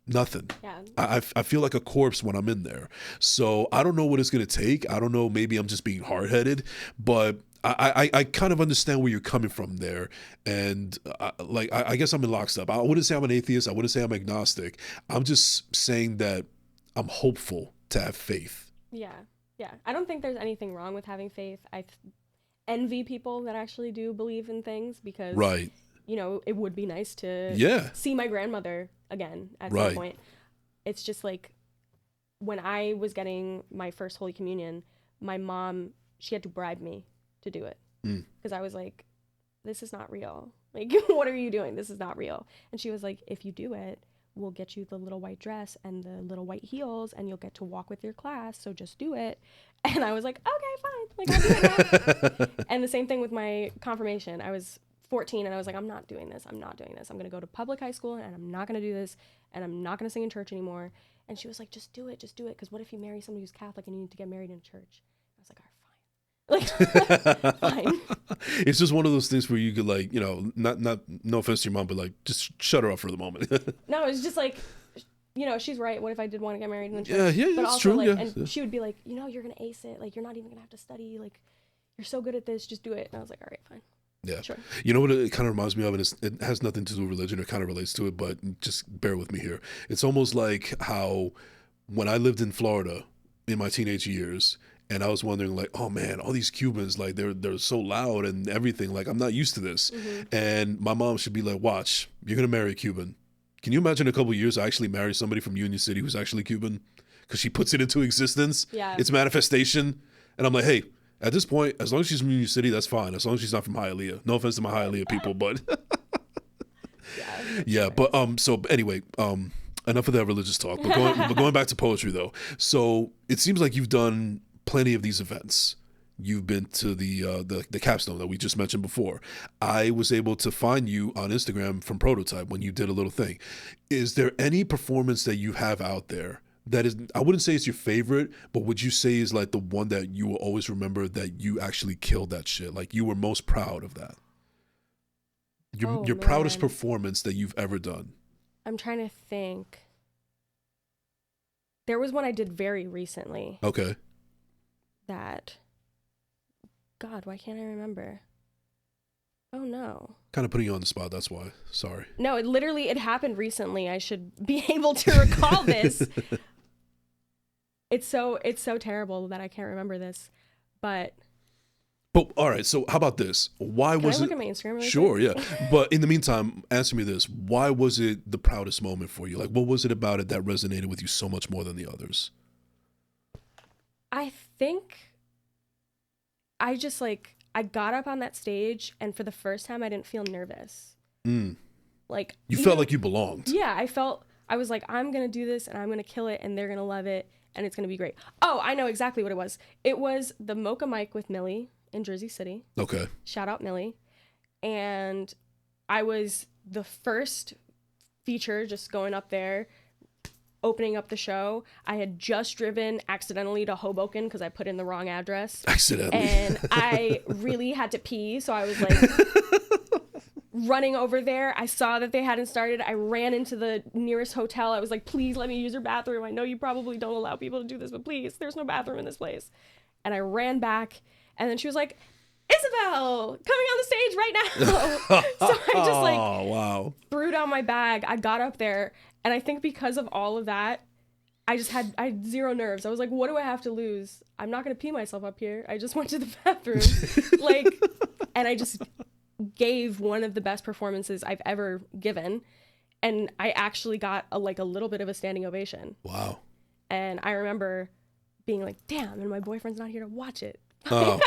nothing. Yeah. I feel like a corpse when I'm in there. So I don't know what it's gonna take. I don't know. Maybe I'm just being hard-headed, but I kind of understand where you're coming from there. And I guess I'm in lockstep. I wouldn't say I'm an atheist. I wouldn't say I'm agnostic. I'm just saying that I'm hopeful to have faith. Yeah. Yeah, I don't think there's anything wrong with having faith. I envy people that actually do believe in things because, right. It would be nice to see my grandmother again at some point. It's just like when I was getting my first Holy Communion, my mom, she had to bribe me to do it because I was like, this is not real. Like, what are you doing? This is not real. And she was like, if you do it, we'll get you the little white dress and the little white heels and you'll get to walk with your class, so just do it. And I was like, okay, fine, like I'll do it now. And the same thing with my confirmation. I was 14 and I was like, I'm not doing this. I'm gonna go to public high school and I'm not gonna do this and I'm not gonna sing in church anymore. And she was like, just do it, because what if you marry somebody who's Catholic and you need to get married in church? I was like, all right, like fine. It's just one of those things where you could not no offense to your mom, but like just shut her up for the moment. No, it's just like, she's right. What if I did want to get married in the church? Yeah, but it's also, true. And she would be like, you're gonna ace it. Like you're not even gonna have to study. Like you're so good at this. Just do it. And I was like, all right, fine. Yeah. Sure. You know what it kind of reminds me of, and it has nothing to do with religion. It kind of relates to it, but just bear with me here. It's almost like how when I lived in Florida in my teenage years. And I was wondering, like, oh man, all these Cubans, like they're so loud and everything. Like, I'm not used to this. Mm-hmm. And my mom should be like, watch, you're gonna marry a Cuban. Can you imagine a couple of years I actually marry somebody from Union City who's actually Cuban? Because she puts it into existence. Yeah. It's manifestation. And I'm like, hey, at this point, as long as she's from Union City, that's fine. As long as she's not from Hialeah. No offense to my Hialeah people, but yeah. But so anyway, enough of that religious talk. But going back to poetry though. So it seems like you've done plenty of these events. You've been to the capstone that we just mentioned before. I was able to find you on Instagram from Prototype when you did a little thing. Is there any performance that you have out there that is, I wouldn't say it's your favorite, but would you say is like the one that you will always remember that you actually killed that shit? Like you were most proud of that? Your proudest performance that you've ever done? I'm trying to think. There was one I did very recently. Okay. God, why can't I remember? Oh no. Kind of putting you on the spot, that's why. Sorry. No, it happened recently. I should be able to recall this. It's so terrible that I can't remember this. But all right, so how about this? Why Can was I it look at my Instagram really Sure, quick? yeah. But in the meantime, answer me this. Why was it the proudest moment for you? Like what was it about it that resonated with you so much more than the others? I think I just I got up on that stage and for the first time I didn't feel nervous. Like you felt like you belonged. Yeah, I was like, I'm going to do this and I'm going to kill it and they're going to love it and it's going to be great. Oh, I know exactly what it was. It was the Mocha Mic with Millie in Jersey City. Okay. Shout out Millie. And I was the first feature just going up there, opening up the show. I had just driven accidentally to Hoboken because I put in the wrong address. Accidentally. And I really had to pee, so I was like running over there. I saw that they hadn't started. I ran into the nearest hotel. I was like, please let me use your bathroom. I know you probably don't allow people to do this, but please, there's no bathroom in this place. And I ran back, and then she was like, Isabel, coming on the stage right now. So I just like wow. threw down my bag. I got up there, and I think because of all of that, I had zero nerves. I was like, what do I have to lose? I'm not going to pee myself up here. I just went to the bathroom. And I just gave one of the best performances I've ever given. And I actually got a little bit of a standing ovation. Wow. And I remember being like, damn, and my boyfriend's not here to watch it. Oh.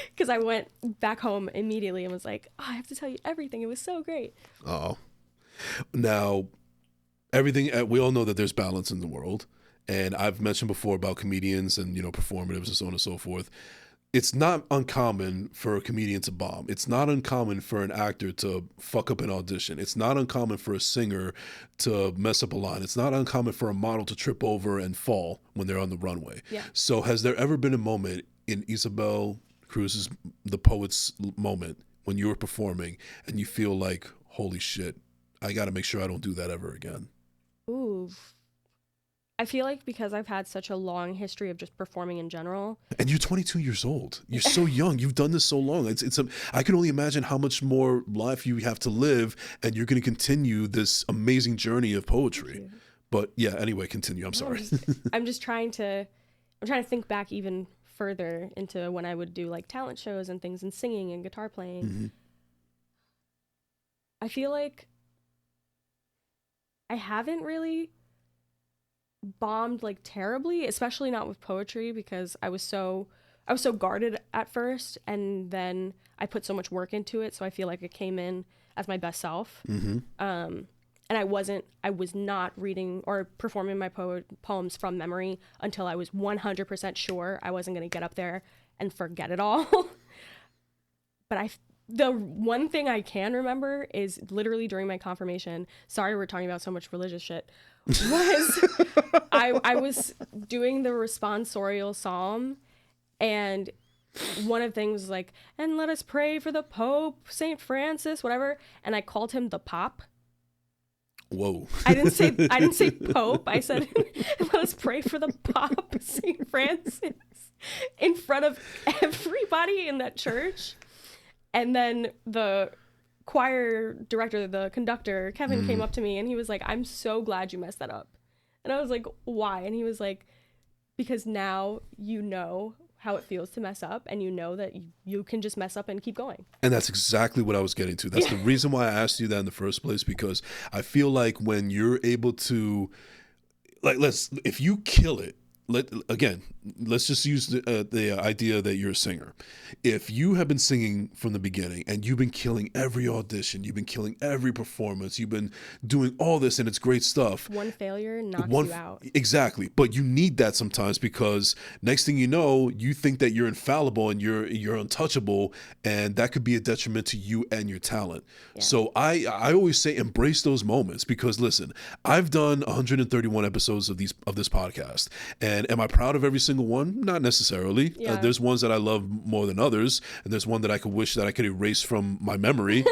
Because I went back home immediately and was like, oh, I have to tell you everything. It was so great. Oh. Now, we all know that there's balance in the world. And I've mentioned before about comedians and, performatives and so on and so forth. It's not uncommon for a comedian to bomb. It's not uncommon for an actor to fuck up an audition. It's not uncommon for a singer to mess up a line. It's not uncommon for a model to trip over and fall when they're on the runway. Yeah. So has there ever been a moment in Isabel Cruz's The Poet's moment when you were performing and you feel like, holy shit, I got to make sure I don't do that ever again? Ooh. I feel like because I've had such a long history of just performing in general. And you're 22 years old. You're so young. You've done this so long. I can only imagine how much more life you have to live, and you're going to continue this amazing journey of poetry. But yeah, anyway, continue. I'm sorry. I'm trying to think back even further into when I would do like talent shows and things and singing and guitar playing. Mm-hmm. I feel like I haven't really bombed like terribly, especially not with poetry, because I was so guarded at first, and then I put so much work into it, so I feel like it came in as my best self. Mm-hmm. And I was not reading or performing my poems from memory until I was 100% sure I wasn't going to get up there and forget it all. But the one thing I can remember is literally during my confirmation, sorry we're talking about so much religious shit, was I was doing the responsorial psalm, and one of the things was like, and let us pray for the Pope, St. Francis, whatever, and I called him the Pop. Whoa. I didn't say Pope. I said, let us pray for the Pop, St. Francis, in front of everybody in that church. And then the choir director, the conductor, Kevin, came up to me and he was like, I'm so glad you messed that up. And I was like, why? And he was like, because now you know how it feels to mess up, and you know that you can just mess up and keep going. And that's exactly what I was getting to. That's the reason why I asked you that in the first place, because I feel like when you're able to, if you kill it, let's just use the idea that you're a singer. If you have been singing from the beginning and you've been killing every audition, you've been killing every performance, you've been doing all this and it's great stuff. One failure knocks you out. Exactly. But you need that sometimes, because next thing you know, you think that you're infallible and you're untouchable, and that could be a detriment to you and your talent. Yeah. So I always say embrace those moments, because listen, I've done 131 episodes of this podcast, and am I proud of every single one? Not necessarily. Yeah. There's ones that I love more than others, and there's one that I could wish that I could erase from my memory.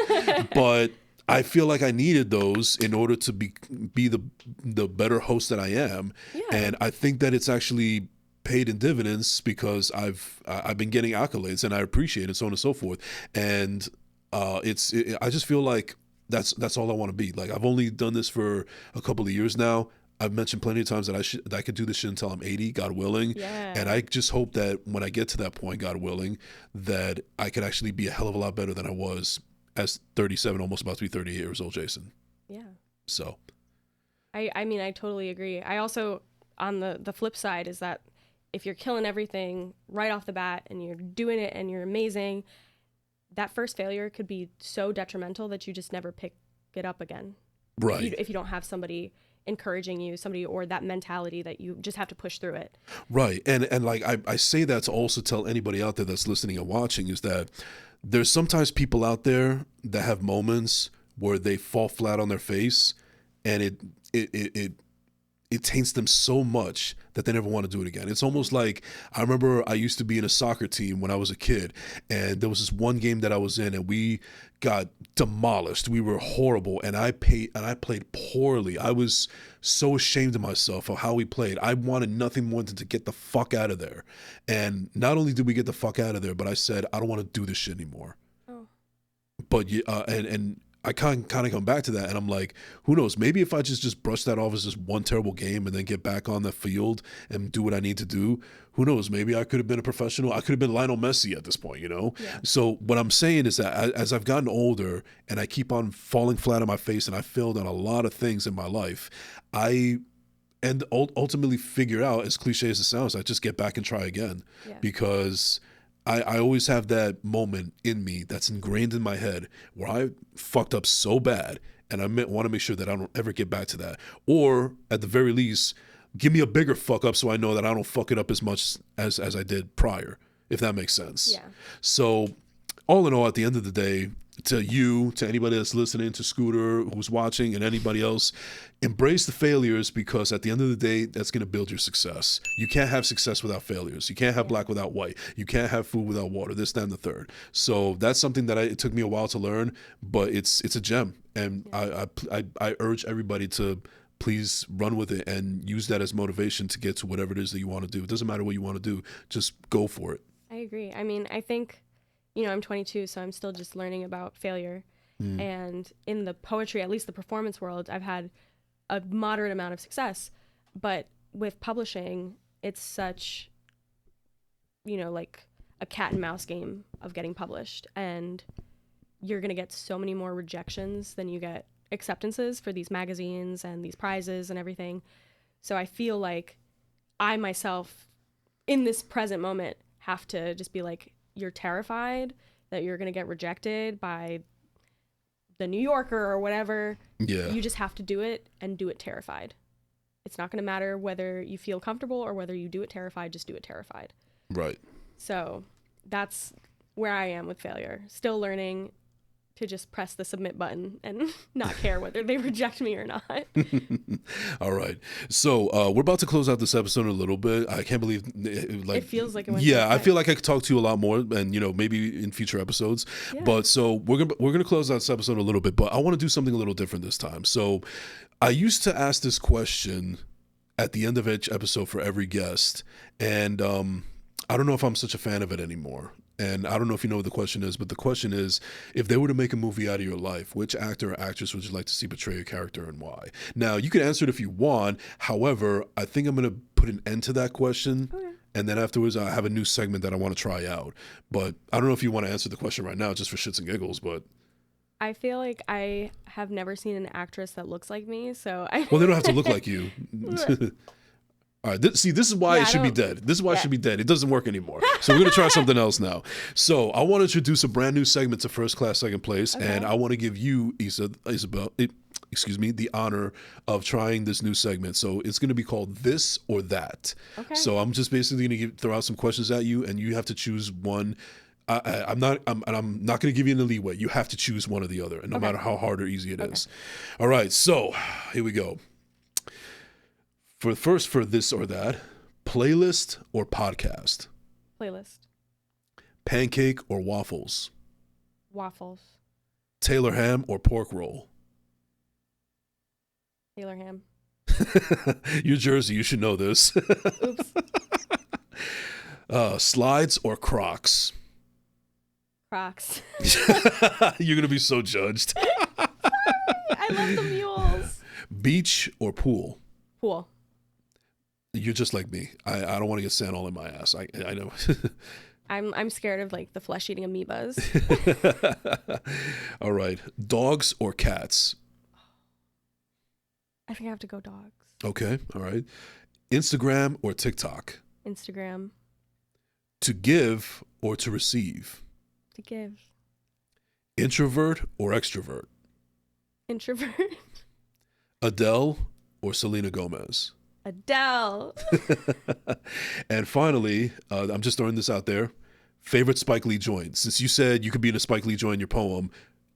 But I feel like I needed those in order to be the better host that I am. Yeah. And I think that it's actually paid in dividends, because I've been getting accolades and I appreciate it, so on and so forth. And I just feel like that's all I want to be. Like, I've only done this for a couple of years now. I've mentioned plenty of times that I could do this shit until I'm 80, God willing. Yeah. And I just hope that when I get to that point, God willing, that I could actually be a hell of a lot better than I was as 37, almost about to be 38 years old, Jason. Yeah. So. I mean, I totally agree. I also, on the flip side, is that if you're killing everything right off the bat and you're doing it and you're amazing, that first failure could be so detrimental that you just never pick it up again. Right. If you don't have somebody encouraging you, or that mentality that you just have to push through it. Right. And like I say that to also tell anybody out there that's listening and watching, is that there's sometimes people out there that have moments where they fall flat on their face, and it it taints them so much that they never want to do it again. It's almost like, I remember I used to be in a soccer team when I was a kid, and there was this one game that I was in, and we got demolished. We were horrible, and I played poorly. I was so ashamed of myself of how we played. I wanted nothing more than to get the fuck out of there. And not only did we get the fuck out of there, but I said, I don't want to do this shit anymore. Oh. But and I kind of come back to that, and I'm like, who knows? Maybe if I just brush that off as just one terrible game and then get back on the field and do what I need to do, who knows? Maybe I could have been a professional. I could have been Lionel Messi at this point, you know? Yeah. So what I'm saying is that as I've gotten older and I keep on falling flat on my face and I failed on a lot of things in my life, and ultimately figure out, as cliche as it sounds, I just get back and try again. Yeah. Because I always have that moment in me that's ingrained in my head where I fucked up so bad, and I want to make sure that I don't ever get back to that. Or at the very least, give me a bigger fuck up so I know that I don't fuck it up as much as I did prior, if that makes sense. Yeah. So all in all, at the end of the day, to you, to anybody that's listening, to Scooter, who's watching, and anybody else, embrace the failures, because at the end of the day, that's going to build your success. You can't have success without failures. You can't have black without white. You can't have food without water, this, that, and the third. So that's something that it took me a while to learn, but it's a gem. And I urge everybody to please run with it and use that as motivation to get to whatever it is that you want to do. It doesn't matter what you want to do. Just go for it. I agree. I mean, I think, I'm 22, so I'm still just learning about failure. And in the poetry, at least the performance world, I've had a moderate amount of success. But with publishing, it's such, like a cat and mouse game of getting published. And you're going to get so many more rejections than you get acceptances for these magazines and these prizes and everything. So I feel like I myself, in this present moment, have to just be like, you're terrified that you're going to get rejected by the New Yorker or whatever. Yeah. You just have to do it, and do it terrified. It's not going to matter whether you feel comfortable or whether you do it terrified. Just do it terrified. Right. So that's where I am with failure. Still learning to just press the submit button and not care whether they reject me or not. All right. So we're about to close out this episode in a little bit. I can't believe it feels like it went yeah, so I feel like I could talk to you a lot more, and maybe in future episodes. Yeah. But so we're gonna close out this episode a little bit, but I want to do something a little different this time. So I used to ask this question at the end of each episode for every guest, and I don't know if I'm such a fan of it anymore. And I don't know if you know what the question is, but the question is, if they were to make a movie out of your life, which actor or actress would you like to see portray your character, and why? Now, you can answer it if you want. However, I think I'm going to put an end to that question. Okay. And then afterwards, I have a new segment that I want to try out. But I don't know if you want to answer the question right now, just for shits and giggles, but... I feel like I have never seen an actress that looks like me, so Well, they don't have to look like you. All right, this is why it should be dead. This is why it should be dead. It doesn't work anymore. So we're going to try something else now. So I want to introduce a brand new segment to First Class, Second Place. Okay. And I want to give you, Isabel, the honor of trying this new segment. So it's going to be called This or That. Okay. So I'm just basically going to throw out some questions at you, and you have to choose one. I'm not going to give you any leeway. You have to choose one or the other, and no matter how hard or easy it is. All right, so here we go. For This or That, playlist or podcast? Playlist. Pancake or waffles? Waffles. Taylor ham or pork roll? Taylor ham. You're Jersey, you should know this. Oops. Slides or Crocs? Crocs. You're going to be so judged. I love the mules. Beach or pool? Pool. You're just like me. I don't want to get sand all in my ass. I know. I'm scared of like the flesh eating amoebas. All right. Dogs or cats? I think I have to go dogs. Okay. All right. Instagram or TikTok? Instagram. To give or to receive? To give. Introvert or extrovert? Introvert. Adele or Selena Gomez? Adele. And finally, I'm just throwing this out there. Favorite Spike Lee joint? Since you said you could be in a Spike Lee joint in your poem,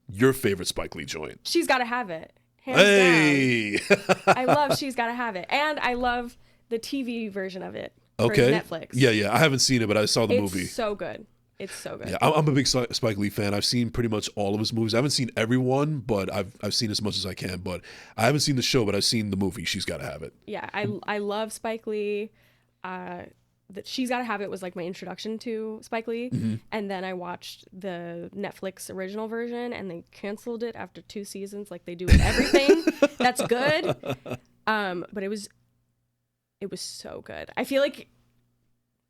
your favorite Spike Lee joint? She's got to have it. Hands Hey. down. I love She's Gotta Have It. And I love the TV version of it for Okay. Netflix. Yeah. I haven't seen it, but I saw the movie. It's so good. It's so good. Yeah, I'm a big Spike Lee fan. I've seen pretty much all of his movies. I haven't seen everyone, but I've seen as much as I can. But I haven't seen the show, but I've seen the movie. She's Gotta Have It. Yeah, I love Spike Lee. That She's Gotta Have It was like my introduction to Spike Lee, and then I watched the Netflix original version, and they canceled it after 2 seasons, like they do with everything that's good. But it was so good. I feel like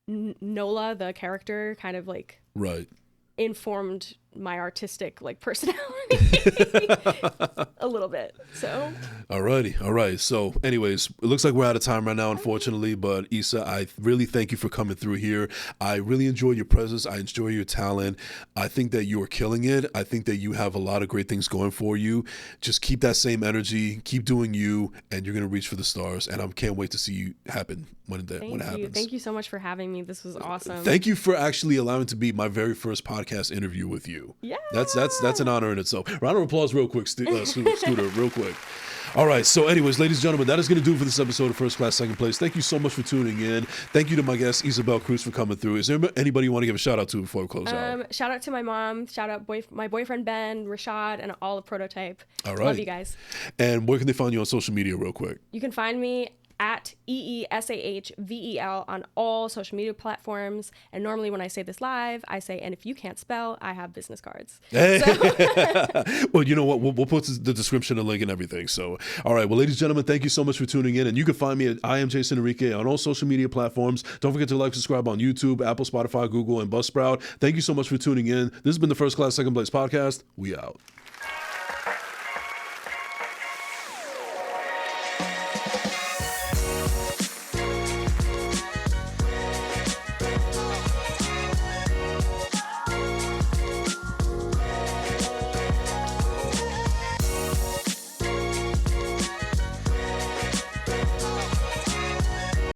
Nola, the character, kind of like Right. informed my artistic like personality a little bit. So Alrighty. All right. So anyways, it looks like we're out of time right now, unfortunately, but Issa, I really thank you for coming through here. I really enjoy your presence. I enjoy your talent. I think that you are killing it. I think that you have a lot of great things going for you. Just keep that same energy, keep doing you, and you're going to reach for the stars. And I can't wait to see you happen when it happens. Thank you so much for having me. This was awesome. Thank you for actually allowing to be my very first podcast interview with you. Yeah. That's an honor in itself. Round of applause real quick, Scooter, real quick. All right, so anyways, ladies and gentlemen, that is going to do it for this episode of First Class, Second Place. Thank you so much for tuning in. Thank you to my guest, Isabel Cruz, for coming through. Is there anybody you want to give a shout out to before we close out? Shout out to my mom. Shout out my boyfriend, Ben, Rashad, and all of Prototype. All right. Love you guys. And where can they find you on social media real quick? You can find me at EESAHVEL on all social media platforms. And normally when I say this live, I say, and if you can't spell, I have business cards. Hey. So. Well, you know what? We'll put the description and link and everything. So, all right. Well, ladies and gentlemen, thank you so much for tuning in. And you can find me at I am Jason Enrique on all social media platforms. Don't forget to like, subscribe on YouTube, Apple, Spotify, Google, and Buzzsprout. Thank you so much for tuning in. This has been the First Class, Second Place podcast. We out.